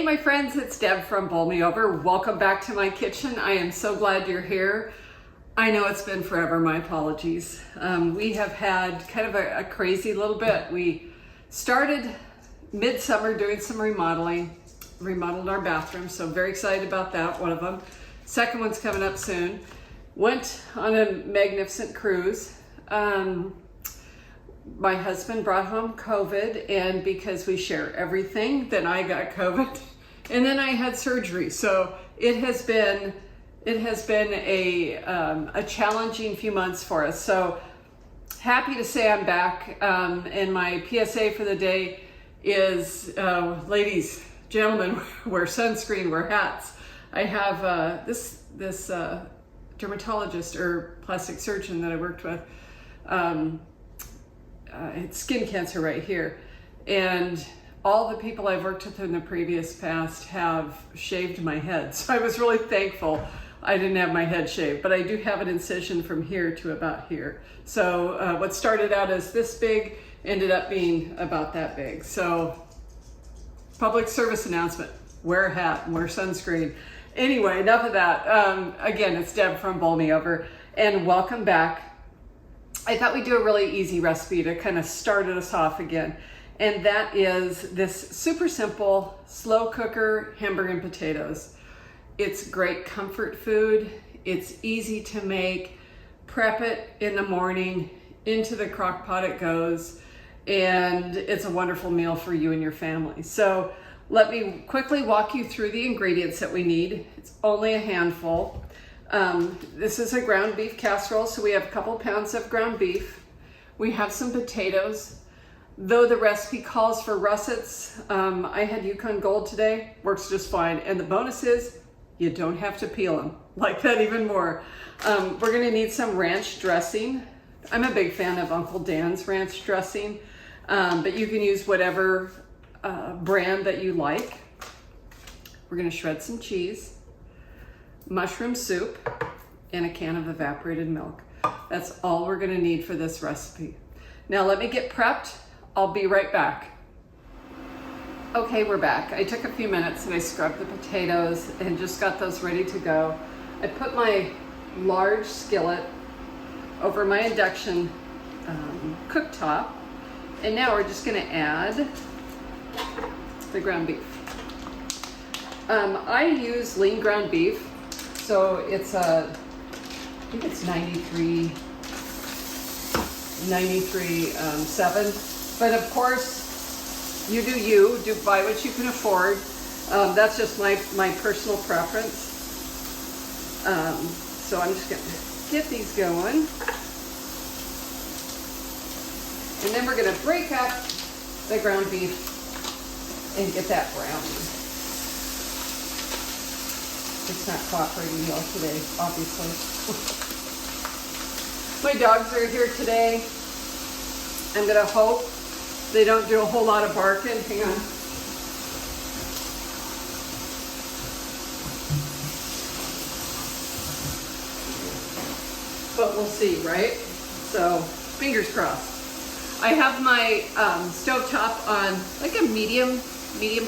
Hey my friends, it's Deb from Bowl Me Over. Welcome back to my kitchen. I am so glad you're here. I know it's been forever, my apologies. We have had kind of a crazy little bit. We started midsummer doing some remodeled our bathroom, so very excited about that, one of them. Second one's coming up soon. Went on a magnificent cruise. My husband brought home COVID, and because we share everything, then I got COVID, and then I had surgery. So it has been a challenging few months for us. So happy to say I'm back, and my PSA for the day is, ladies, gentlemen, wear sunscreen, wear hats. I have this dermatologist or plastic surgeon that I worked with. It's skin cancer right here, and all the people I've worked with in the previous past have shaved my head, so I was really thankful I didn't have my head shaved, but I do have an incision from here to about here. So what started out as this big ended up being about that big. So public service announcement: wear a hat and wear sunscreen. Anyway, enough of that. Again, it's Deb from Bowl Me Over, and welcome back. I thought we'd do a really easy recipe to kind of start us off again. And that is this super simple slow cooker hamburger and potatoes. It's great comfort food. It's easy to make. Prep it in the morning, into the crock pot it goes, and it's a wonderful meal for you and your family. So let me quickly walk you through the ingredients that we need. It's only a handful. This is a ground beef casserole, so we have a couple pounds of ground beef. We have some potatoes. Though the recipe calls for russets, I had Yukon Gold today, works just fine. And the bonus is you don't have to peel them. Like that even more. We're gonna need some ranch dressing. I'm a big fan of Uncle Dan's ranch dressing, but you can use whatever brand that you like. We're gonna shred some cheese, mushroom soup, and a can of evaporated milk. That's all we're gonna need for this recipe. Now let me get prepped. I'll be right back. Okay, we're back. I took a few minutes and I scrubbed the potatoes and just got those ready to go. I put my large skillet over my induction cooktop, and now we're just gonna add the ground beef. I use lean ground beef. So it's I think it's 93.7. But of course, you do buy what you can afford. That's just my personal preference. So I'm just gonna get these going. And then we're gonna break up the ground beef and get that browning. It's not cooperating well today, obviously. My dogs are here today. I'm gonna hope they don't do a whole lot of barking. Hang on. But we'll see, right? So, fingers crossed. I have my stovetop on like a medium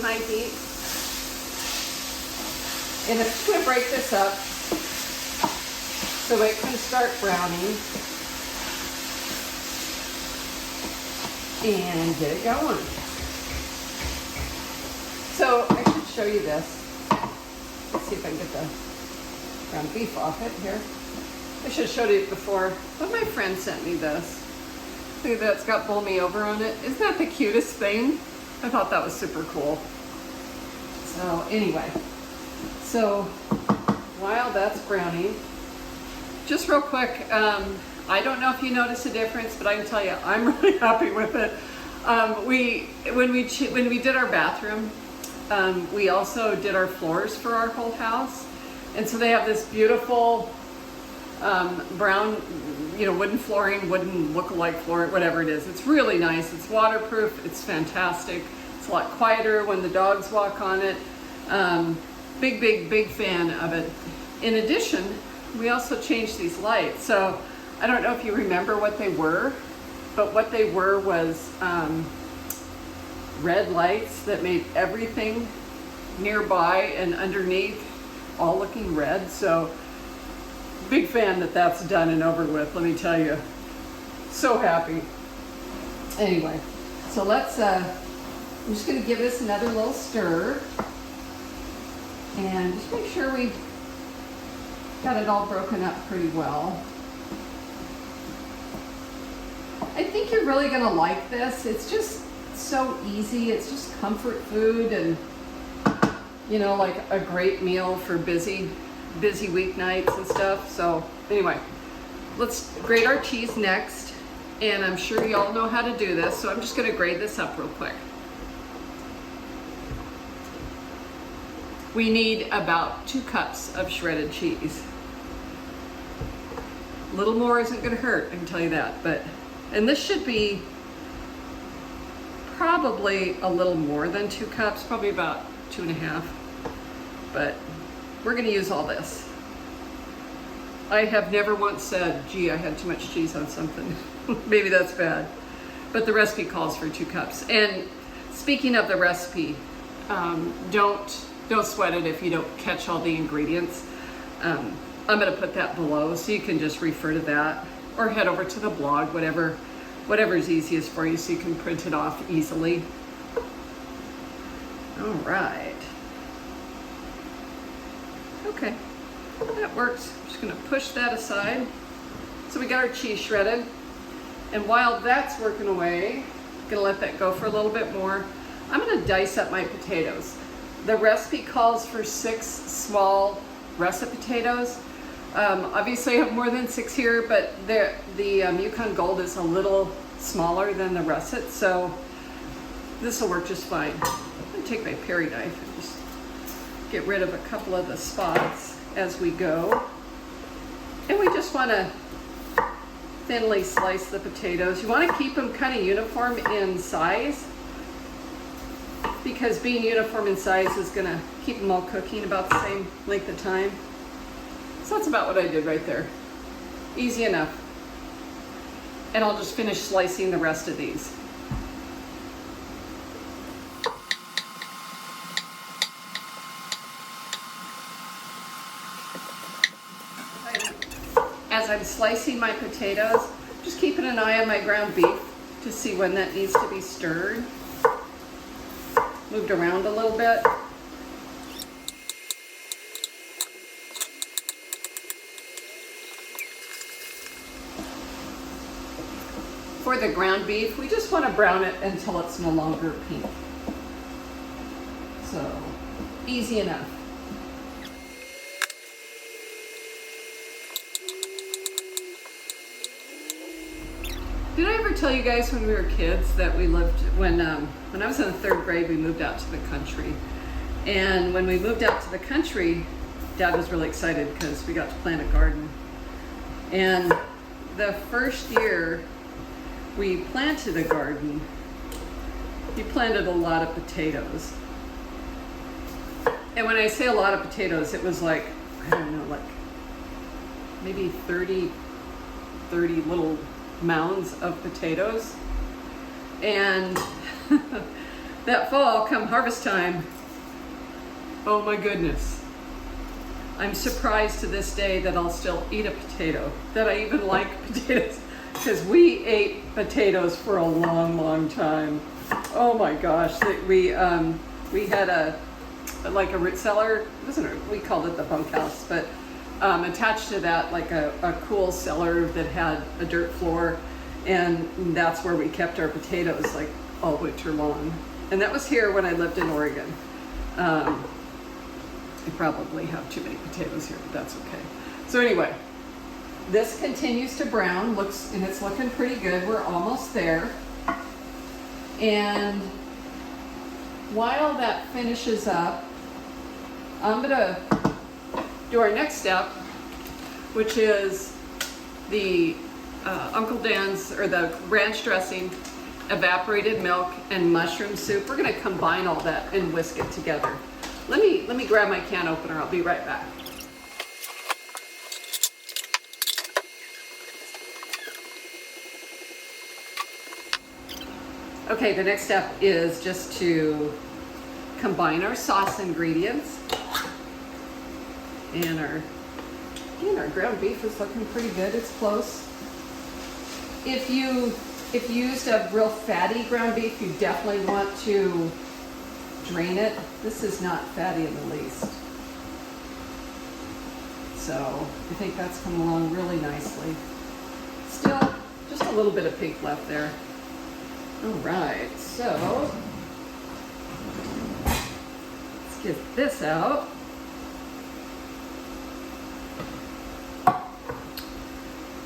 high heat. And I'm just going to break this up so it can start browning and get it going. So I should show you this. Let's see if I can get the ground beef off it here. I should have showed you it before, but my friend sent me this. See that it's got Bowl Me Over on it. Isn't that the cutest thing? I thought that was super cool. So anyway. So while that's browning, just real quick, I don't know if you notice a difference, but I can tell you I'm really happy with it. When we did our bathroom, we also did our floors for our whole house, and so they have this beautiful brown, wooden flooring, wooden look-alike floor, whatever it is. It's really nice. It's waterproof. It's fantastic. It's a lot quieter when the dogs walk on it. Big fan of it. In addition, we also changed these lights. So I don't know if you remember what they were, but what they were was red lights that made everything nearby and underneath, all looking red. So big fan that that's done and over with, let me tell you. So happy. Anyway, so let's, I'm just gonna give this another little stir and just make sure we got it all broken up pretty well. I think you're really gonna like this. It's just so easy. It's just comfort food and, you know, like a great meal for busy weeknights and stuff. So anyway, let's grate our cheese next. And I'm sure you all know how to do this, so I'm just gonna grate this up real quick. We need about 2 cups of shredded cheese. A little more isn't gonna hurt, I can tell you that. And this should be probably a little more than 2 cups, probably about 2.5. But we're gonna use all this. I have never once said, gee, I had too much cheese on something. Maybe that's bad. But the recipe calls for 2 cups. And speaking of the recipe, don't sweat it if you don't catch all the ingredients. I'm gonna put that below so you can just refer to that or head over to the blog, whatever's easiest for you so you can print it off easily. All right. Okay, that works. I'm just gonna push that aside. So we got our cheese shredded. And while that's working away, I'm gonna let that go for a little bit more. I'm gonna dice up my potatoes. The recipe calls for 6 small russet potatoes. Obviously I have more than 6 here, but the Yukon Gold is a little smaller than the russet, so this will work just fine. I'm gonna take my Perry knife and just get rid of a couple of the spots as we go. And we just wanna thinly slice the potatoes. You wanna keep them kind of uniform in size, because being uniform in size is gonna keep them all cooking about the same length of time. So that's about what I did right there. Easy enough. And I'll just finish slicing the rest of these. As I'm slicing my potatoes, just keeping an eye on my ground beef to see when that needs to be stirred. Moved around a little bit. For the ground beef, we just want to brown it until it's no longer pink. So, easy enough. Did I ever tell you guys when we were kids that we lived, when I was in the 3rd grade, we moved out to the country. And when we moved out to the country, Dad was really excited because we got to plant a garden. And the first year we planted a garden, he planted a lot of potatoes. And when I say a lot of potatoes, it was like, I don't know, like maybe 30 little mounds of potatoes. And that fall, come harvest time, oh my goodness, I'm surprised to this day that I'll still eat a potato, that I even like potatoes, because we ate potatoes for a long time. Oh my gosh, we had a root cellar. We called it the bunkhouse, but attached to that, like a cool cellar that had a dirt floor, and that's where we kept our potatoes like all winter long. And that was here when I lived in Oregon. I probably have too many potatoes here, but that's okay. So anyway, this continues to brown, and it's looking pretty good. We're almost there. And while that finishes up, I'm gonna do our next step, which is the Uncle Dan's, or the ranch dressing, evaporated milk, and mushroom soup. We're gonna combine all that and whisk it together. Let me grab my can opener. I'll be right back. Okay, the next step is just to combine our sauce ingredients. And our ground beef is looking pretty good. It's close. If you used a real fatty ground beef, you definitely want to drain it. This is not fatty in the least. So I think that's coming along really nicely. Still, just a little bit of pink left there. All right, so let's get this out.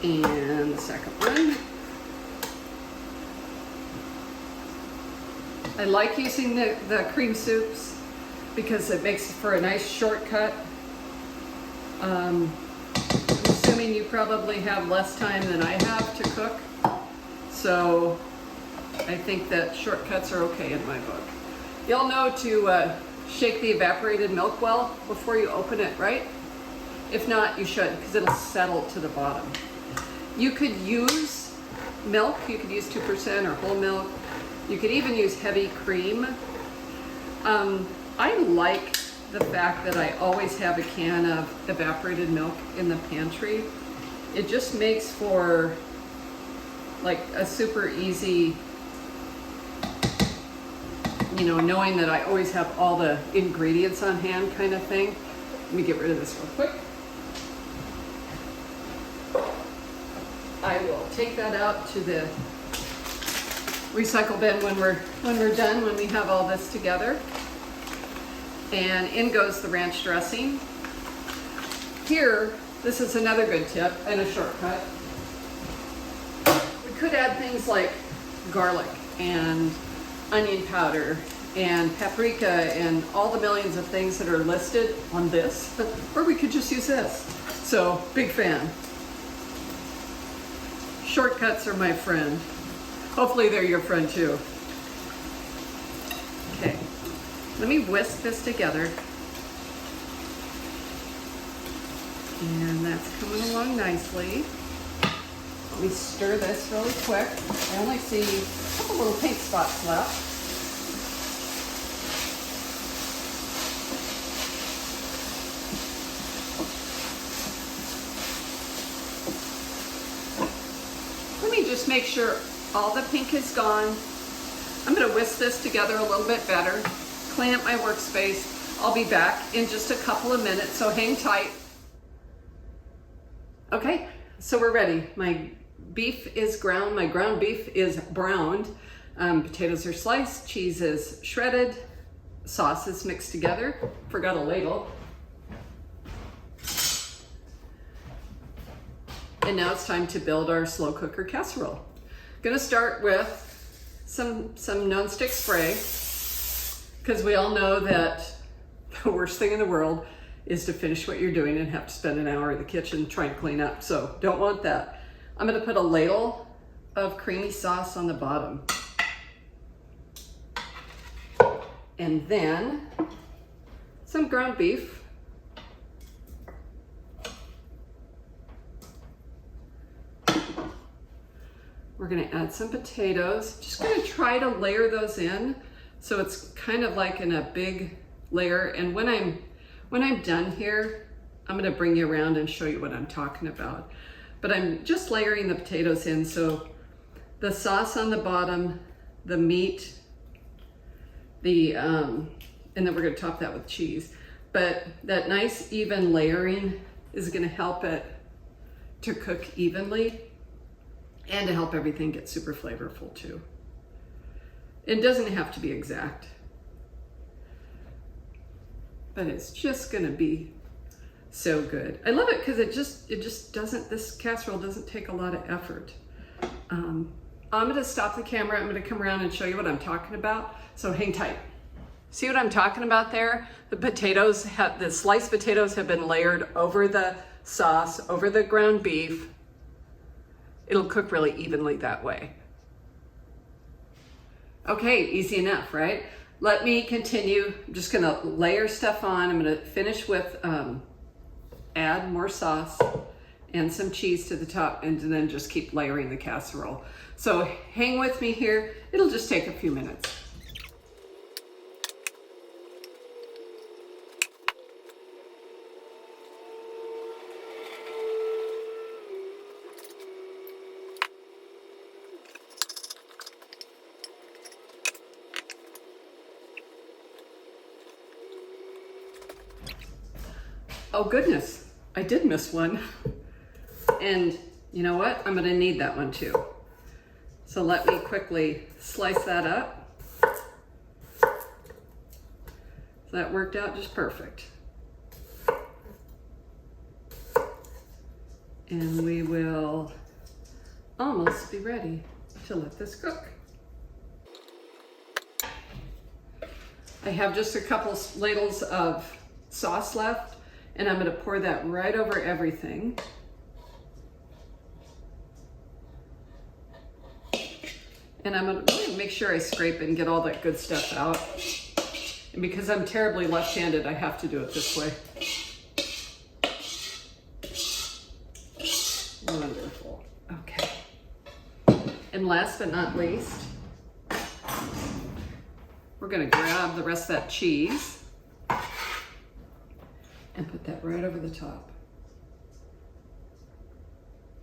And the second one. I like using the cream soups because it makes for a nice shortcut. I'm assuming you probably have less time than I have to cook, so I think that shortcuts are okay in my book. You'll know to shake the evaporated milk well before you open it, right? If not, you should, because it'll settle to the bottom. You could use milk, you could use 2% or whole milk. You could even use heavy cream. I like the fact that I always have a can of evaporated milk in the pantry. It just makes for like a super easy, you know, knowing that I always have all the ingredients on hand kind of thing. Let me get rid of this real quick. I will take that out to the recycle bin when we're done, when we have all this together. And in goes the ranch dressing. Here, this is another good tip and a shortcut. We could add things like garlic and onion powder and paprika and all the millions of things that are listed on this, or we could just use this. So, big fan. Shortcuts are my friend. Hopefully they're your friend too. Okay, let me whisk this together. And that's coming along nicely. Let me stir this really quick. I only see a couple little pink spots left. Let me just make sure all the pink is gone. I'm gonna whisk this together a little bit better, clean up my workspace. I'll be back in just a couple of minutes, so hang tight. Okay, so we're ready. My beef is ground, my ground beef is browned. Potatoes are sliced, cheese is shredded, sauce is mixed together. Forgot a ladle. And now it's time to build our slow cooker casserole. Gonna start with some nonstick spray, because we all know that the worst thing in the world is to finish what you're doing and have to spend an hour in the kitchen trying to clean up. So don't want that. I'm gonna put a ladle of creamy sauce on the bottom. And then some ground beef. We're gonna add some potatoes. Just gonna try to layer those in so it's kind of like in a big layer. And when I'm done here, I'm gonna bring you around and show you what I'm talking about. But I'm just layering the potatoes in, so the sauce on the bottom, the meat, and then we're gonna top that with cheese. But that nice even layering is gonna help it to cook evenly and to help everything get super flavorful too. It doesn't have to be exact, but it's just gonna be so good. I love it because it just doesn't, this casserole doesn't take a lot of effort. I'm gonna stop the camera. I'm gonna come around and show you what I'm talking about. So hang tight. See what I'm talking about there? The sliced potatoes have been layered over the sauce, over the ground beef. It'll cook really evenly that way. Okay, easy enough, right? Let me continue. I'm just gonna layer stuff on. I'm gonna finish with, add more sauce and some cheese to the top, and then just keep layering the casserole. So hang with me here. It'll just take a few minutes. Oh goodness, I did miss one. And you know what? I'm gonna need that one too. So let me quickly slice that up. So that worked out just perfect. And we will almost be ready to let this cook. I have just a couple ladles of sauce left, and I'm going to pour that right over everything. And I'm going to make sure I scrape it and get all that good stuff out. And because I'm terribly left-handed, I have to do it this way. Wonderful. Okay. And last but not least, we're going to grab the rest of that cheese and put that right over the top.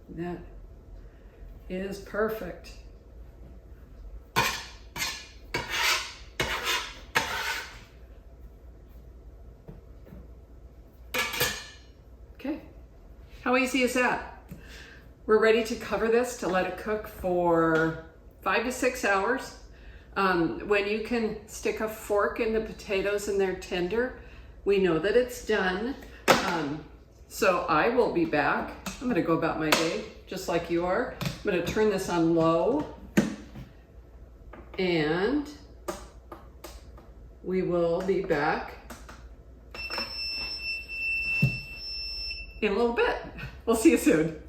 That is perfect. Okay. How easy is that? We're ready to cover this to let it cook for 5 to 6 hours. When you can stick a fork in the potatoes and they're tender, we know that it's done. So I will be back. I'm gonna go about my day just like you are. I'm gonna turn this on low and we will be back in a little bit. We'll see you soon.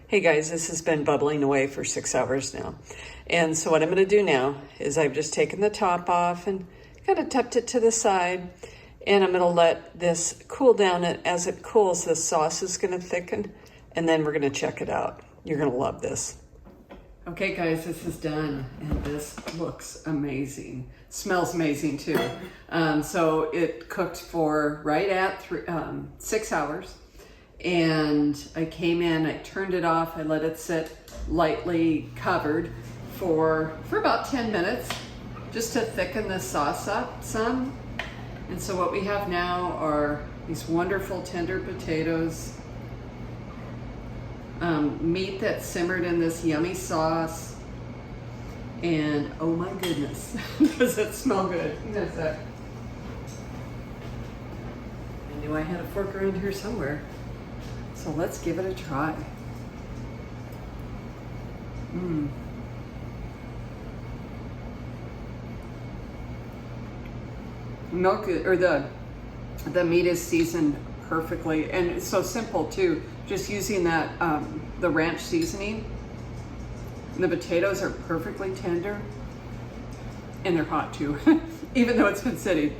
Hey guys, this has been bubbling away for 6 hours now. And so what I'm gonna do now is I've just taken the top off and kind of tucked it to the side. And I'm gonna let this cool down. And as it cools, the sauce is gonna thicken, and then we're gonna check it out. You're gonna love this. Okay guys, this is done, and this looks amazing. Smells amazing too. So it cooked for right at 6 hours. And I came in, I turned it off, I let it sit lightly covered for about 10 minutes just to thicken the sauce up some. And so what we have now are these wonderful tender potatoes, meat that simmered in this yummy sauce, and oh my goodness, does it smell good. Does it? I knew I had a fork around here somewhere. So let's give it a try. Milk, or the meat is seasoned perfectly, and it's so simple too. Just using that the ranch seasoning. And the potatoes are perfectly tender, and they're hot too, even though it's been sitting.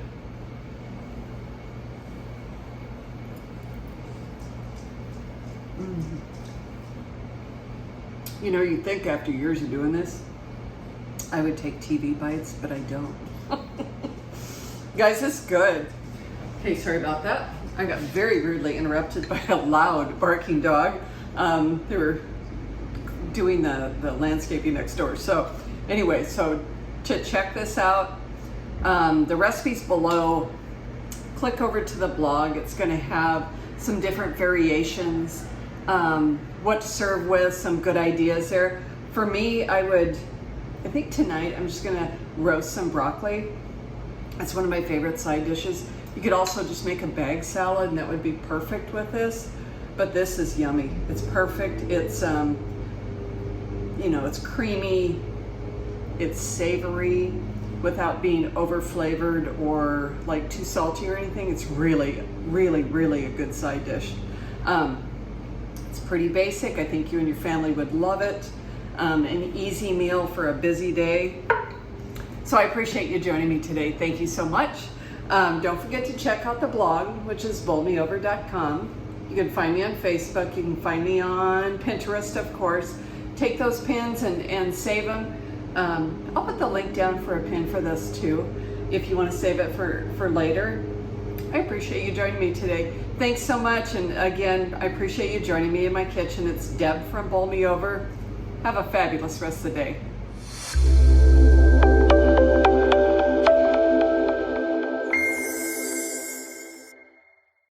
You know, you'd think after years of doing this, I would take TV bites, but I don't. Guys, this is good. Okay, sorry about that. I got very rudely interrupted by a loud barking dog. They were doing the landscaping next door. So anyway, so to check this out, the recipe's below. Click over to the blog. It's going to have some different variations. What to serve with, some good ideas there. For me, I think tonight I'm just gonna roast some broccoli. That's one of my favorite side dishes. You could also just make a bag salad, and that would be perfect with this. But this is yummy. It's perfect. It's, you know, it's creamy, it's savory without being over flavored or like too salty or anything. It's really, really, really a good side dish. It's pretty basic. I think you and your family would love it. An easy meal for a busy day. So I appreciate you joining me today. Thank you so much. Don't forget to check out the blog, which is bowlmeover.com. You can find me on Facebook. You can find me on Pinterest, of course. Take those pins and save them. I'll put the link down for a pin for this too, if you want to save it for later. I appreciate you joining me today. Thanks so much. And again, I appreciate you joining me in my kitchen. It's Deb from Bowl Me Over. Have a fabulous rest of the day.